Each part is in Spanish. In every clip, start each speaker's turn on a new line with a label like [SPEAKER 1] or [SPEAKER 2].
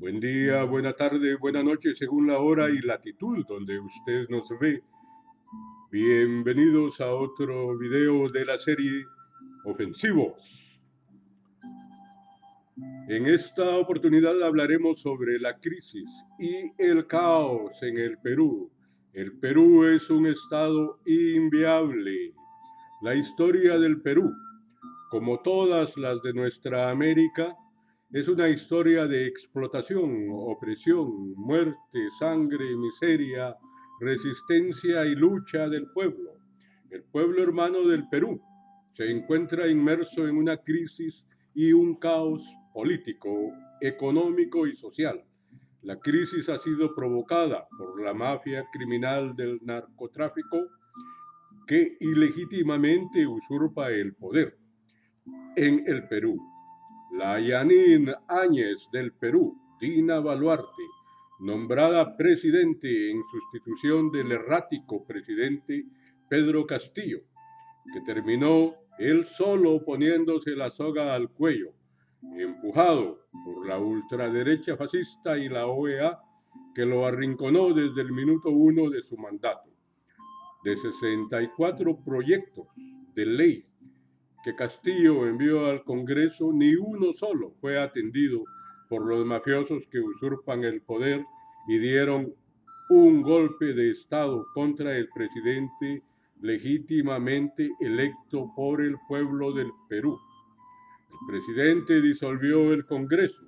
[SPEAKER 1] Buen día, buena tarde, buena noche, según la hora y latitud donde usted nos ve. Bienvenidos a otro video de la serie Ofensivos. En esta oportunidad hablaremos sobre la crisis y el caos en el Perú. El Perú es un estado inviable. La historia del Perú, como todas las de nuestra América, es una historia de explotación, opresión, muerte, sangre, miseria, resistencia y lucha del pueblo. El pueblo hermano del Perú se encuentra inmerso en una crisis y un caos político, económico y social. La crisis ha sido provocada por la mafia criminal del narcotráfico que ilegítimamente usurpa el poder en el Perú. La Yanín Áñez del Perú, Dina Baluarte, nombrada presidente en sustitución del errático presidente Pedro Castillo, que terminó él solo poniéndose la soga al cuello, empujado por la ultraderecha fascista y la OEA, que lo arrinconó desde el minuto 1 de su mandato. De 64 proyectos de ley que Castillo envió al Congreso, ni uno solo fue atendido por los mafiosos que usurpan el poder y dieron un golpe de Estado contra el presidente legítimamente electo por el pueblo del Perú. El presidente disolvió el Congreso,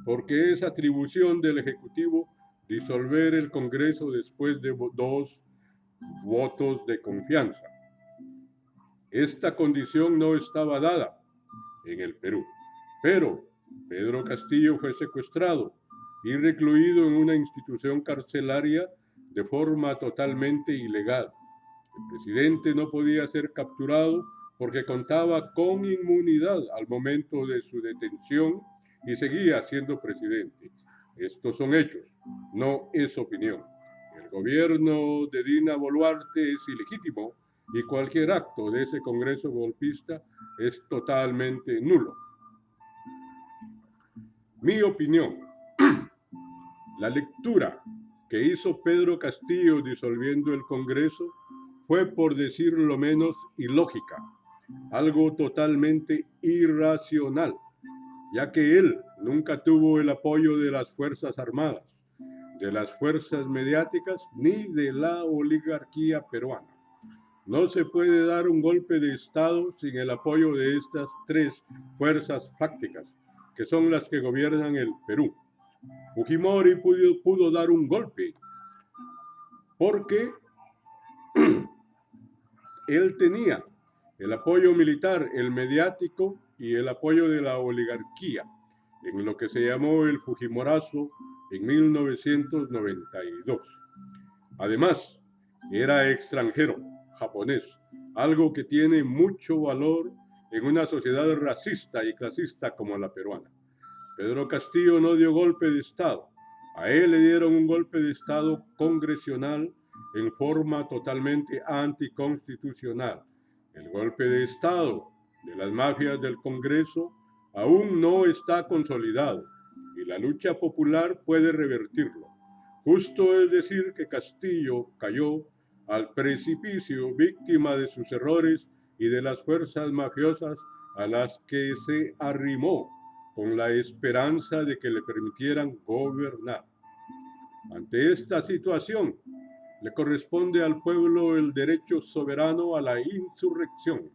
[SPEAKER 1] porque es atribución del Ejecutivo disolver el Congreso después de 2 votos de confianza. Esta condición no estaba dada en el Perú, pero Pedro Castillo fue secuestrado y recluido en una institución carcelaria de forma totalmente ilegal. El presidente no podía ser capturado porque contaba con inmunidad al momento de su detención y seguía siendo presidente. Estos son hechos, no es opinión. El gobierno de Dina Boluarte es ilegítimo y cualquier acto de ese Congreso golpista es totalmente nulo. Mi opinión, la lectura que hizo Pedro Castillo disolviendo el Congreso fue, por decir lo menos, ilógica, algo totalmente irracional, ya que él nunca tuvo el apoyo de las Fuerzas Armadas, de las fuerzas mediáticas ni de la oligarquía peruana. No se puede dar un golpe de Estado sin el apoyo de estas 3 fuerzas fácticas, que son las que gobiernan el Perú. Fujimori pudo dar un golpe porque él tenía el apoyo militar, el mediático y el apoyo de la oligarquía, en lo que se llamó el Fujimorazo en 1992. Además, era extranjero, japonés, algo que tiene mucho valor en una sociedad racista y clasista como la peruana. Pedro Castillo no dio golpe de Estado. A él le dieron un golpe de Estado congresional en forma totalmente anticonstitucional. El golpe de Estado de las mafias del Congreso aún no está consolidado y la lucha popular puede revertirlo. Justo es decir que Castillo cayó al precipicio víctima de sus errores y de las fuerzas mafiosas a las que se arrimó con la esperanza de que le permitieran gobernar. Ante esta situación, le corresponde al pueblo el derecho soberano a la insurrección.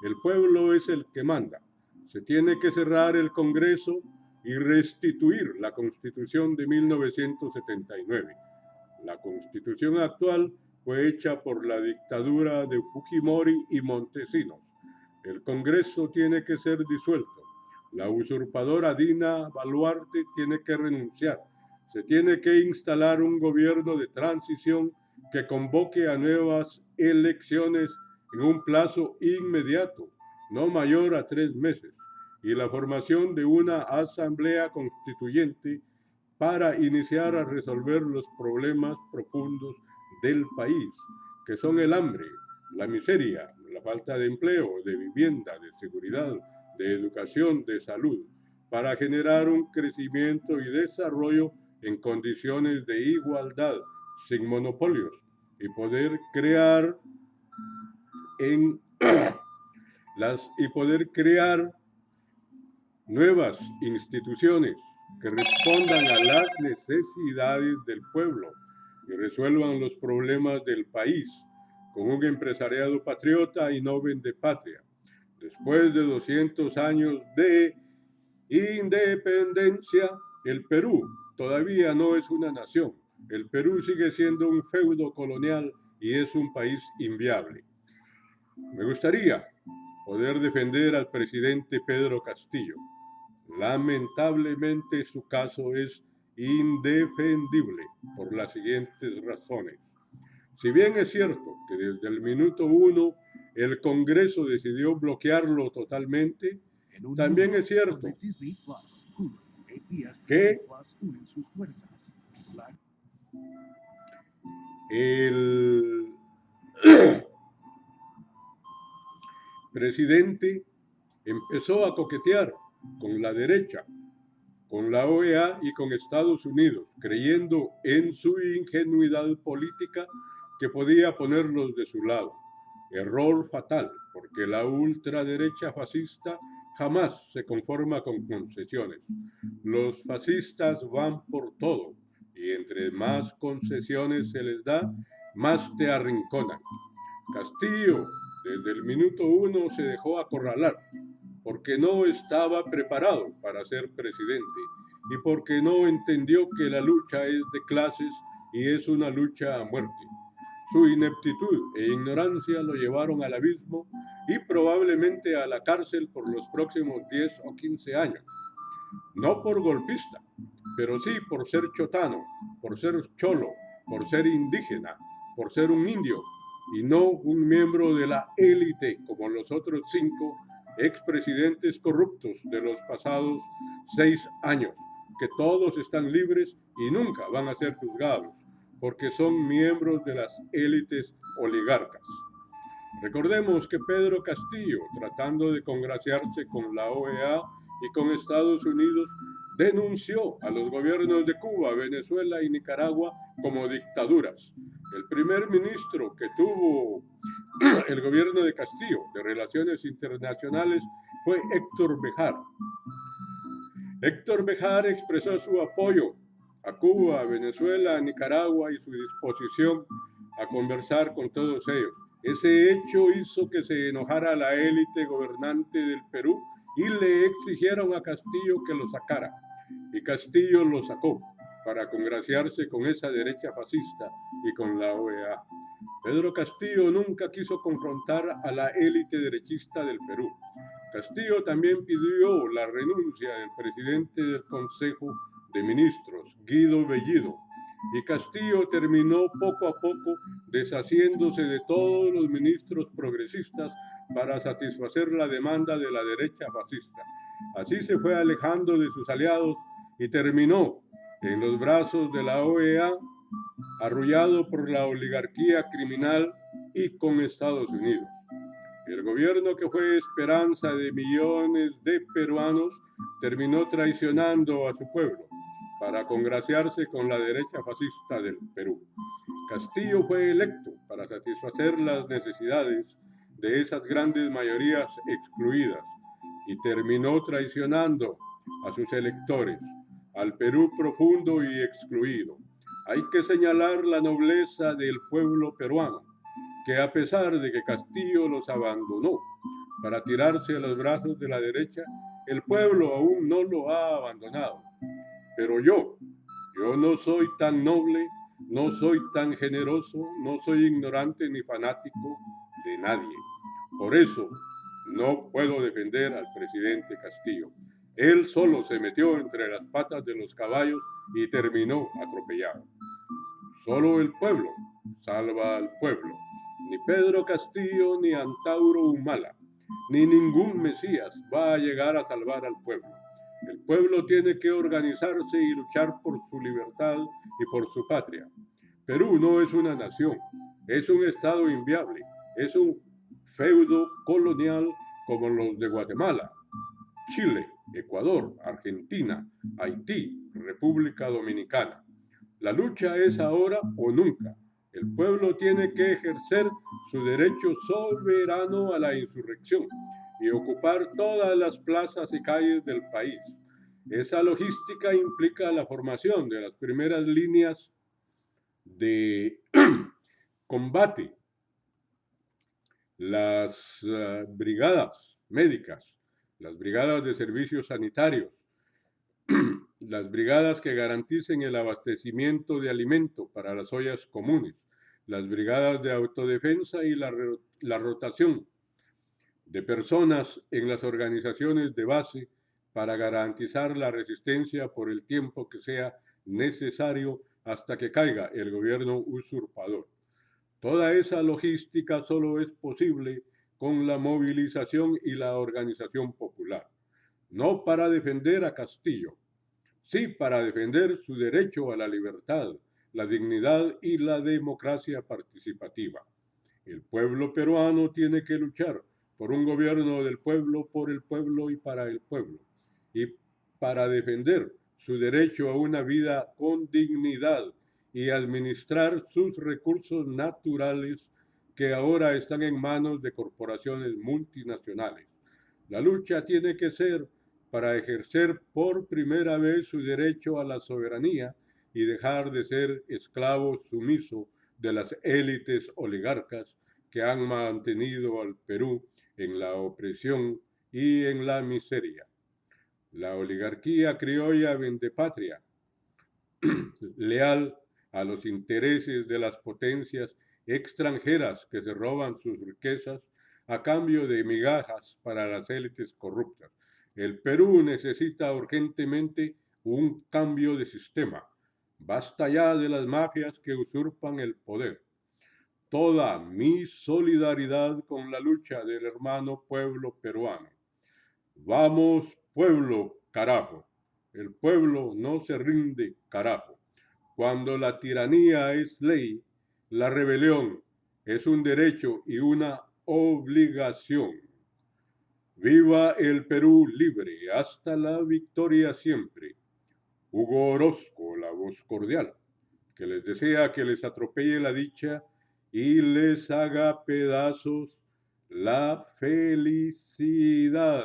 [SPEAKER 1] El pueblo es el que manda. Se tiene que cerrar el Congreso y restituir la Constitución de 1979. La Constitución actual fue hecha por la dictadura de Fujimori y Montesinos. El Congreso tiene que ser disuelto. La usurpadora Dina Baluarte tiene que renunciar. Se tiene que instalar un gobierno de transición que convoque a nuevas elecciones en un plazo inmediato, no mayor a 3 meses, y la formación de una asamblea constituyente para iniciar a resolver los problemas profundos del país, que son el hambre, la miseria, la falta de empleo, de vivienda, de seguridad, de educación, de salud. para generar un crecimiento y desarrollo en condiciones de igualdad, sin monopolios, y poder crear nuevas instituciones que respondan a las necesidades del pueblo y resuelvan los problemas del país con un empresariado patriota y no vendepatria. Después de 200 años de independencia, el Perú todavía no es una nación. El Perú sigue siendo un feudo colonial y es un país inviable. Me gustaría poder defender al presidente Pedro Castillo. Lamentablemente su caso es indefendible por las siguientes razones. Si bien es cierto que desde el minuto 1 el Congreso decidió bloquearlo totalmente, también es cierto que el presidente empezó a coquetear con la derecha, con la OEA y con Estados Unidos, creyendo en su ingenuidad política que podía ponerlos de su lado. Error fatal, porque la ultraderecha fascista jamás se conforma con concesiones. Los fascistas van por todo, y entre más concesiones se les da, más te arrinconan. Castillo, desde el minuto 1 se dejó acorralar, porque no estaba preparado para ser presidente y porque no entendió que la lucha es de clases y es una lucha a muerte. Su ineptitud e ignorancia lo llevaron al abismo y probablemente a la cárcel por los próximos 10 o 15 años. No por golpista, pero sí por ser chotano, por ser cholo, por ser indígena, por ser un indio y no un miembro de la élite como los otros 5 expresidentes corruptos de los pasados 6 años, que todos están libres y nunca van a ser juzgados, porque son miembros de las élites oligarcas. Recordemos que Pedro Castillo, tratando de congraciarse con la OEA y con Estados Unidos, denunció a los gobiernos de Cuba, Venezuela y Nicaragua como dictaduras. El primer ministro que tuvo el gobierno de Castillo de Relaciones Internacionales fue Héctor Béjar. Héctor Béjar expresó su apoyo a Cuba, a Venezuela, a Nicaragua y su disposición a conversar con todos ellos. Ese hecho hizo que se enojara la élite gobernante del Perú y le exigieron a Castillo que lo sacara. Y Castillo lo sacó para congraciarse con esa derecha fascista y con la OEA. Pedro Castillo nunca quiso confrontar a la élite derechista del Perú. Castillo también pidió la renuncia del presidente del Consejo de Ministros, Guido Bellido, y Castillo terminó poco a poco deshaciéndose de todos los ministros progresistas para satisfacer la demanda de la derecha fascista. Así se fue alejando de sus aliados y terminó en los brazos de la OEA, arrullado por la oligarquía criminal y con Estados Unidos. El gobierno que fue esperanza de millones de peruanos terminó traicionando a su pueblo para congraciarse con la derecha fascista del Perú. Castillo fue electo para satisfacer las necesidades de esas grandes mayorías excluidas y terminó traicionando a sus electores, al Perú profundo y excluido. Hay que señalar la nobleza del pueblo peruano, que a pesar de que Castillo los abandonó para tirarse a los brazos de la derecha, el pueblo aún no lo ha abandonado. Pero yo no soy tan noble, no soy tan generoso, no soy ignorante ni fanático de nadie. Por eso no puedo defender al presidente Castillo. Él solo se metió entre las patas de los caballos y terminó atropellado. Solo el pueblo salva al pueblo. Ni Pedro Castillo, ni Antauro Humala, ni ningún Mesías va a llegar a salvar al pueblo. El pueblo tiene que organizarse y luchar por su libertad y por su patria. Perú no es una nación, es un estado inviable, es un feudo colonial como los de Guatemala, Chile Ecuador, Argentina, Haití, República Dominicana. La lucha es ahora o nunca. El pueblo tiene que ejercer su derecho soberano a la insurrección y ocupar todas las plazas y calles del país. Esa logística implica la formación de las primeras líneas de combate, las brigadas médicas, las brigadas de servicios sanitarios, las brigadas que garanticen el abastecimiento de alimento para las ollas comunes, las brigadas de autodefensa y la rotación de personas en las organizaciones de base para garantizar la resistencia por el tiempo que sea necesario hasta que caiga el gobierno usurpador. Toda esa logística solo es posible con la movilización y la organización popular, no para defender a Castillo, sí para defender su derecho a la libertad, la dignidad y la democracia participativa. El pueblo peruano tiene que luchar por un gobierno del pueblo, por el pueblo y para el pueblo, y para defender su derecho a una vida con dignidad y administrar sus recursos naturales que ahora están en manos de corporaciones multinacionales. La lucha tiene que ser para ejercer por primera vez su derecho a la soberanía y dejar de ser esclavo sumiso de las élites oligarcas que han mantenido al Perú en la opresión y en la miseria. La oligarquía criolla vendepatria, leal a los intereses de las potencias extranjeras que se roban sus riquezas a cambio de migajas para las élites corruptas. El Perú necesita urgentemente un cambio de sistema. Basta ya de las mafias que usurpan el poder. Toda mi solidaridad con la lucha del hermano pueblo peruano. Vamos, pueblo, carajo. El pueblo no se rinde, carajo. Cuando la tiranía es ley, la rebelión es un derecho y una obligación. Viva el Perú libre, hasta la victoria siempre. Hugo Orozco, la voz cordial, que les desea que les atropelle la dicha y les haga pedazos la felicidad.